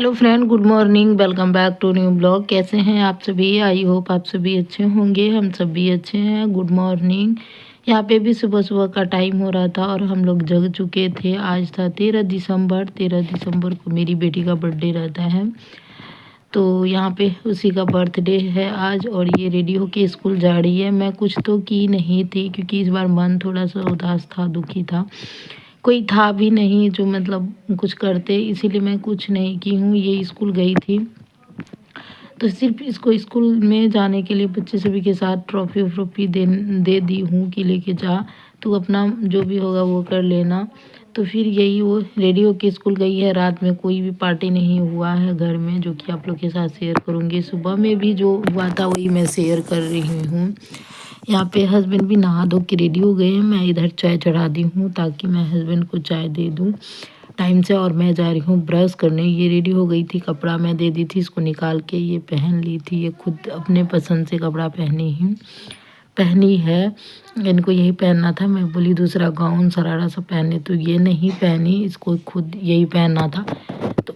Hello friend, good morning. Welcome back to new blog. कैसे हैं आप सभी? आई होप आप सभी अच्छे होंगे। हम सब भी अच्छे हैं। Good morning. यहाँ पे भी सुबह सुबह का टाइम हो रहा था और हम लोग जग चुके थे। आज था 13 दिसंबर। 13 दिसंबर को मेरी बेटी का बर्थडे रहता है, तो यहाँ पे उसी का बर्थडे है आज। और ये रेडी होके स्कूल जा रही है। मैं कुछ तो की नहीं थी क्योंकि इस बार मन थोड़ा सा उदास था, दुखी था। कोई था भी नहीं जो मतलब कुछ करते, इसीलिए मैं कुछ नहीं की हूँ। ये स्कूल गई थी तो सिर्फ इसको स्कूल में जाने के लिए बच्चे सभी के साथ ट्रॉफ़ी व्रॉफ़ी दे दी हूँ कि लेके जा, तू अपना जो भी होगा वो कर लेना। तो फिर यही वो रेडी होके स्कूल गई है। रात में कोई भी पार्टी नहीं हुआ है घर में, जो कि आप लोग के साथ शेयर करूँगी। सुबह में भी जो हुआ था वही मैं शेयर कर रही हूँ। यहाँ पे हस्बैंड भी नहा धो के रेडी हो गए हैं। मैं इधर चाय चढ़ा दी हूँ ताकि मैं हस्बैंड को चाय दे दूँ टाइम से। और मैं जा रही हूँ ब्रश करने। ये रेडी हो गई थी, कपड़ा मैं दे दी थी इसको निकाल के, ये पहन ली थी। ये खुद अपने पसंद से कपड़ा पहनी है। इनको यही पहनना था। मैं बोली दूसरा गाउन शरारा सब पहने, तो ये नहीं पहनी, इसको खुद यही पहनना था तो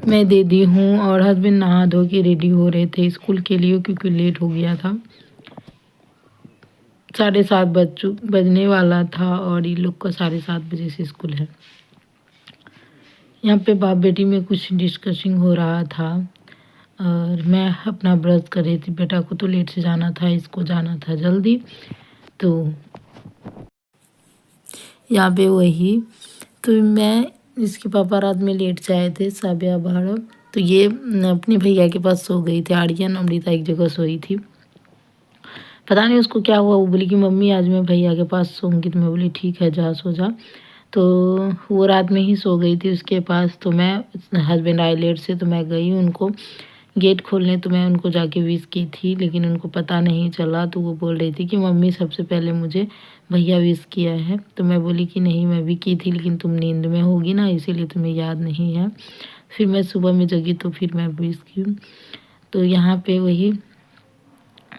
मैं दे दी हूँ। और हस्बैंड नहा धो के रेडी हो रहे थे स्कूल के लिए क्योंकि लेट हो गया था। 7:30 बजने वाला था और ये लोग का 7:30 बजे से स्कूल है। यहाँ पे बाप बेटी में कुछ डिस्कसिंग हो रहा था और मैं अपना ब्रश कर रही थी। बेटा को तो लेट से जाना था, इसको जाना था जल्दी। तो यहाँ पे वही तो मैं इसके पापा रात में लेट से आए थे 12:30। तो ये अपने भैया के पास सो गई थी। आर्यन अमृता एक जगह सोई थी। पता नहीं उसको क्या हुआ। वो बोली कि मम्मी आज मैं भैया के पास सोऊंगी। तो मैं बोली ठीक है, जा सो जा। तो वो रात में ही सो गई थी उसके पास। तो मैं हस्बैंड आए लेट से, तो मैं गई उनको गेट खोलने। तो मैं उनको जाके विश की थी लेकिन उनको पता नहीं चला। तो वो बोल रही थी कि मम्मी सबसे पहले मुझे भैया विश किया है। तो मैं बोली कि नहीं, मैं भी की थी लेकिन तुम नींद में होगी ना, इसीलिए तुम्हें याद नहीं है। फिर मैं सुबह में जगी तो फिर मैं विश की। तो यहाँ पे वही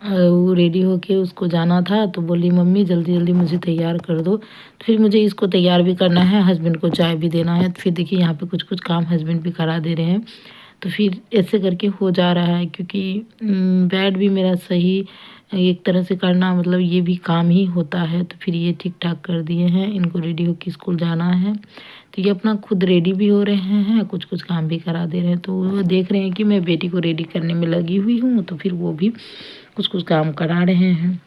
वो रेडी होके उसको जाना था। तो बोली मम्मी जल्दी जल्दी मुझे तैयार कर दो। तो फिर मुझे इसको तैयार भी करना है, हस्बैंड को चाय भी देना है। फिर देखिए यहाँ पे कुछ कुछ काम हस्बैंड भी करा दे रहे हैं। तो फिर ऐसे करके हो जा रहा है क्योंकि बेड भी मेरा सही एक तरह से करना मतलब ये भी काम ही होता है। तो फिर ये ठीक ठाक कर दिए हैं। इनको रेडी होके स्कूल जाना है तो ये अपना खुद रेडी भी हो रहे हैं, कुछ कुछ काम भी करा दे रहे हैं। तो वो देख रहे हैं कि मैं बेटी को रेडी करने में लगी हुई हूँ, तो फिर वो भी कुछ कुछ काम करा रहे हैं।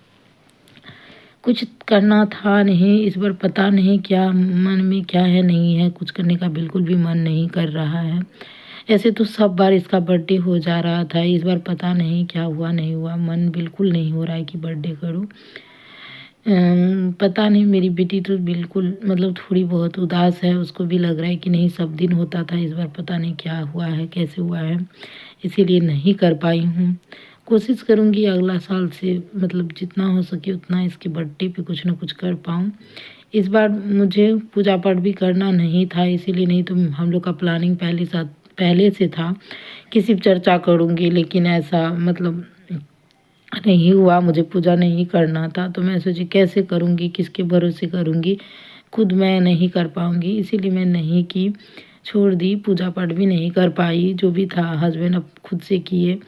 कुछ करना था नहीं इस बार, पता नहीं क्या मन में क्या है, नहीं है कुछ करने का, बिल्कुल भी मन नहीं कर रहा है। ऐसे तो सब बार इसका बर्थडे हो जा रहा था, इस बार पता नहीं क्या हुआ, नहीं हुआ। मन बिल्कुल नहीं हो रहा है कि बर्थडे करूं। पता नहीं, मेरी बेटी तो बिल्कुल मतलब थोड़ी बहुत उदास है। उसको भी लग रहा है कि नहीं सब दिन होता था, इस बार पता नहीं क्या हुआ है, कैसे हुआ है, इसीलिए नहीं कर पाई हूँ। कोशिश करूँगी अगला साल से मतलब जितना हो सके उतना इसके बर्थडे पे कुछ ना कुछ कर पाऊँ। इस बार मुझे पूजा पाठ भी करना नहीं था, इसीलिए नहीं तो हम लोग का प्लानिंग पहले से था कि सिर्फ चर्चा करूँगी, लेकिन ऐसा मतलब नहीं हुआ। मुझे पूजा नहीं करना था तो मैं सोची कैसे करूँगी, किसके भरोसे करूँगी, खुद मैं नहीं कर पाऊँगी, इसीलिए मैं नहीं की, छोड़ दी। पूजा पाठ भी नहीं कर पाई। जो भी था हस्बैंड अब खुद से किए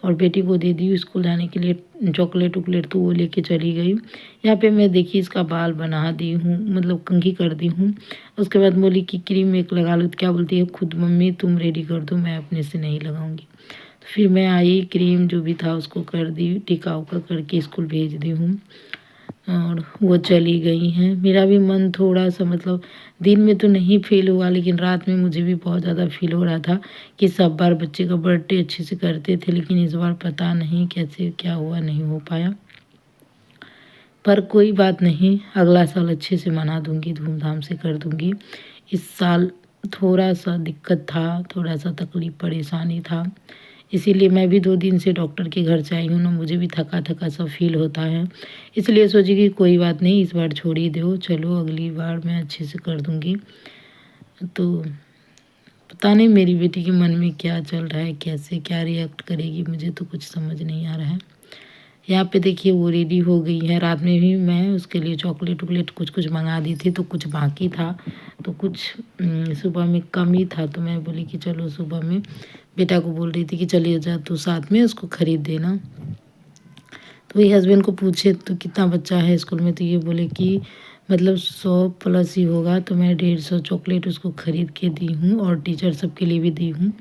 और बेटी को दे दी स्कूल जाने के लिए चॉकलेट वॉकलेट, तो वो लेके चली गई। यहाँ पे मैं देखी इसका बाल बना दी हूँ, मतलब कंघी कर दी हूँ। उसके बाद बोली कि क्रीम एक लगा लो। तो क्या बोलती है खुद, मम्मी तुम रेडी कर दो, मैं अपने से नहीं लगाऊंगी। तो फिर मैं आई, क्रीम जो भी था उसको कर दी, टिकाऊ का करके स्कूल भेज दी हूँ और वो चली गई हैं। मेरा भी मन थोड़ा सा मतलब दिन में तो नहीं फील हुआ, लेकिन रात में मुझे भी बहुत ज़्यादा फील हो रहा था कि सब बार बच्चे का बर्थडे अच्छे से करते थे, लेकिन इस बार पता नहीं कैसे क्या हुआ, नहीं हो पाया। पर कोई बात नहीं, अगला साल अच्छे से मना दूंगी, धूमधाम से कर दूंगी। इस साल थोड़ा सा दिक्कत था, थोड़ा सा तकलीफ़ परेशानी था, इसीलिए मैं भी 2 दिन से डॉक्टर के घर से आई हूँ ना, मुझे भी थका थका सा फील होता है। इसलिए सोची कि कोई बात नहीं, इस बार छोड़ ही दो, चलो अगली बार मैं अच्छे से कर दूँगी। तो पता नहीं मेरी बेटी के मन में क्या चल रहा है, कैसे क्या रिएक्ट करेगी, मुझे तो कुछ समझ नहीं आ रहा है। यहाँ पे देखिए वो रेडी हो गई है। रात में भी मैं उसके लिए चॉकलेट वॉकलेट कुछ कुछ मंगा दी थी, तो कुछ बाकी था, तो कुछ सुबह में कम ही था, तो मैं बोली कि चलो सुबह में बेटा को बोल रही थी कि चलिए जा तो साथ में उसको ख़रीद देना। तो वही हस्बैंड को पूछे तो कितना बच्चा है स्कूल में, तो ये बोले कि मतलब 100 प्लस ही होगा, तो मैं 150 चॉकलेट उसको ख़रीद के दी हूँ और टीचर सबके लिए भी दी हूँ।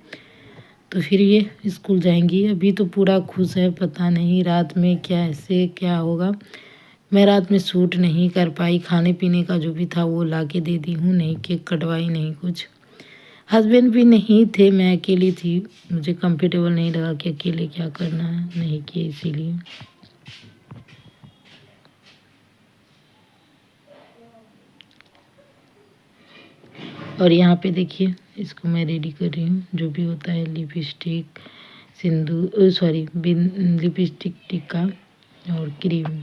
तो फिर ये स्कूल जाएंगी। अभी तो पूरा खुश है, पता नहीं रात में कैसे क्या होगा। मैं रात में शूट नहीं कर पाई, खाने पीने का जो भी था वो ला के दे दी हूँ, नहीं केक कटवाई नहीं कुछ। हस्बैंड भी नहीं थे, मैं अकेली थी, मुझे कंफर्टेबल नहीं लगा कि अकेले क्या करना है, नहीं किए इसीलिए। और यहाँ पे देखिए इसको मैं रेडी कर रही हूँ, जो भी होता है लिपस्टिक, सिंदूर, सॉरी लिपस्टिक, टिक्का और क्रीम,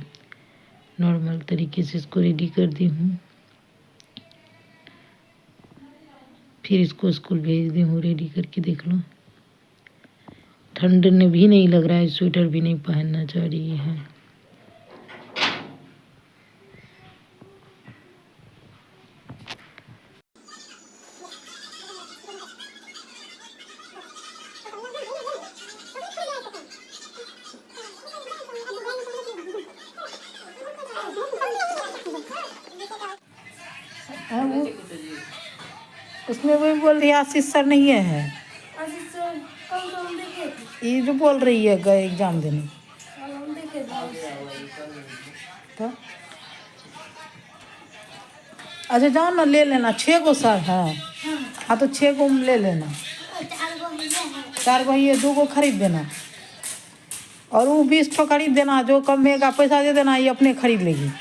नॉर्मल तरीके से इसको रेडी कर दी हूँ। फिर इसको स्कूल भेज दी हूँ रेडी करके। देख लो ठंड ने भी नहीं लग रहा है, स्वेटर भी नहीं पहनना चाह रही है। वो उसमें वही बोल रही है आशीष सर नहीं है, ये जो बोल रही है गए एग्जाम देने। तो अच्छा जाओ ना ले लेना, 6 गो सर है। हाँ तो 6 गो ले लेना, 4 गो ये 2 गो खरीद देना, और वो 20 ठो खरीद देना, जो कम में का पैसा दे देना, ये अपने खरीद लेगी।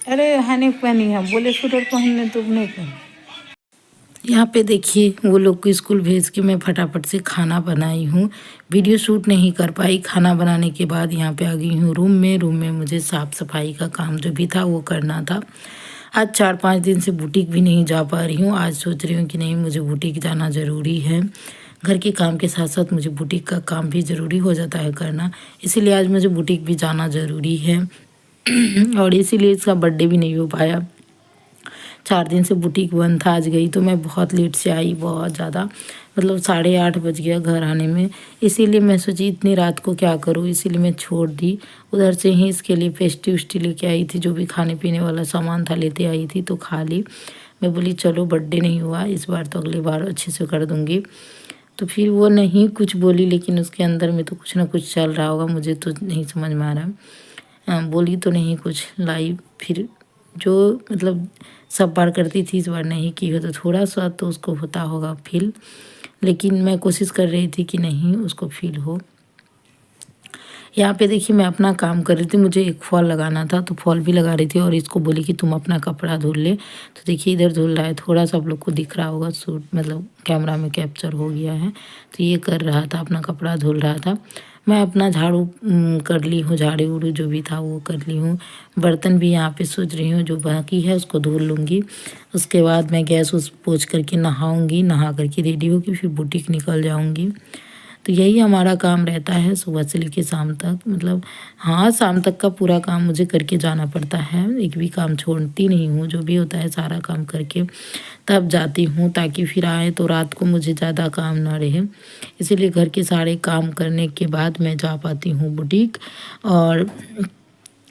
अरे है नहीं पहनी है, बोले स्वेटर पहनने तो नहीं पहनी। यहाँ पे देखिए वो लोग को स्कूल भेज के मैं फटाफट से खाना बनाई हूँ, वीडियो शूट नहीं कर पाई। खाना बनाने के बाद यहाँ पे आ गई हूँ रूम में मुझे साफ़ सफाई का काम जो भी था वो करना था। आज 4-5 दिन से बुटीक भी नहीं जा पा रही हूँ। आज सोच रही हूँ कि नहीं, मुझे बुटीक जाना ज़रूरी है। घर के काम के साथ साथ मुझे बुटीक का काम भी ज़रूरी हो जाता है करना, इसीलिए आज मुझे बुटीक भी जाना ज़रूरी है। और इसीलिए इसका बर्थडे भी नहीं हो पाया। 4 दिन से बुटीक बंद था। आज गई तो मैं बहुत लेट से आई, बहुत ज़्यादा, मतलब 8:30 बज गया घर आने में। इसीलिए मैं सोची इतनी रात को क्या करूँ, इसीलिए मैं छोड़ दी। उधर से ही इसके लिए पेस्ट्री उस्टी लेके आई थी, जो भी खाने पीने वाला सामान था लेते आई थी, तो खा ली। मैं बोली चलो बर्थडे नहीं हुआ इस बार, तो अगली बार अच्छे से कर दूँगी। तो फिर वो नहीं कुछ बोली, लेकिन उसके अंदर में तो कुछ ना कुछ चल रहा होगा, मुझे तो नहीं समझ में आ रहा। बोली तो नहीं कुछ लाई, फिर जो मतलब सब बार करती थी इस बार नहीं की हो, तो थोड़ा सा तो उसको होता होगा फील, लेकिन मैं कोशिश कर रही थी कि नहीं उसको फील हो। यहाँ पे देखिए मैं अपना काम कर रही थी, मुझे एक फॉल लगाना था, तो फॉल भी लगा रही थी, और इसको बोली कि तुम अपना कपड़ा धुल ले। तो देखिए इधर धुल रहा है, थोड़ा सा आप लोग को दिख रहा होगा, सूट मतलब कैमरा में कैप्चर हो गया है। तो ये कर रहा था, अपना कपड़ा धुल रहा था। मैं अपना झाड़ू कर ली हूँ, झाड़ू उड़ू जो भी था वो कर ली हूँ। बर्तन भी यहाँ पे सोच रही हूँ जो बाकी है उसको धुल लूँगी। उसके बाद मैं गैस उस पोंछ करके नहाऊँगी, नहा करके रेडी होकर फिर बुटीक निकल जाऊँगी। तो यही हमारा काम रहता है सुबह से लेकर शाम तक, मतलब हाँ शाम तक का पूरा काम मुझे करके जाना पड़ता है, एक भी काम छोड़ती नहीं हूँ। जो भी होता है सारा काम करके तब जाती हूँ, ताकि फिर आए तो रात को मुझे ज़्यादा काम ना रहे। इसीलिए घर के सारे काम करने के बाद मैं जा पाती हूँ बुटीक। और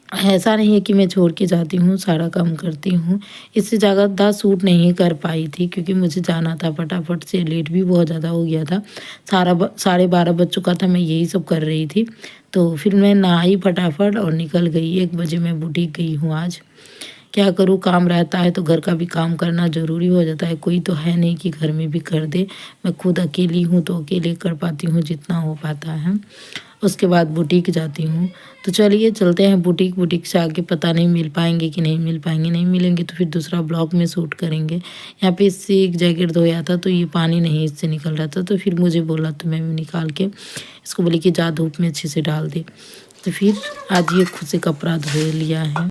ऐसा नहीं है कि मैं छोड़ के जाती हूँ, सारा काम करती हूँ। इससे ज़्यादा सूट नहीं कर पाई थी क्योंकि मुझे जाना था फटाफट से, लेट भी बहुत ज़्यादा हो गया था, 12:30 बज चुका था, मैं यही सब कर रही थी। तो फिर मैं नहाई फटाफट और निकल गई। 1 बजे मैं बुटीक गई हूँ आज। क्या करूँ, काम रहता है तो घर का भी काम करना ज़रूरी हो जाता है, कोई तो है नहीं कि घर में भी कर दे। मैं खुद अकेली हूँ तो अकेले कर पाती हूँ जितना हो पाता है। उसके बाद बुटीक जाती हूँ। तो चलिए चलते हैं बुटीक। बुटीक से आगे पता नहीं मिल पाएंगे कि नहीं मिल पाएंगे, नहीं मिलेंगे तो फिर दूसरा ब्लॉग में शूट करेंगे। यहाँ पे इससे एक जैकेट धोया था तो ये पानी नहीं इससे निकल रहा था, तो फिर मुझे बोला तो मैं निकाल के इसको बोली कि जा धूप में अच्छे से डाल दे। तो फिर आज ये खुद से कपड़ा धो लिया है।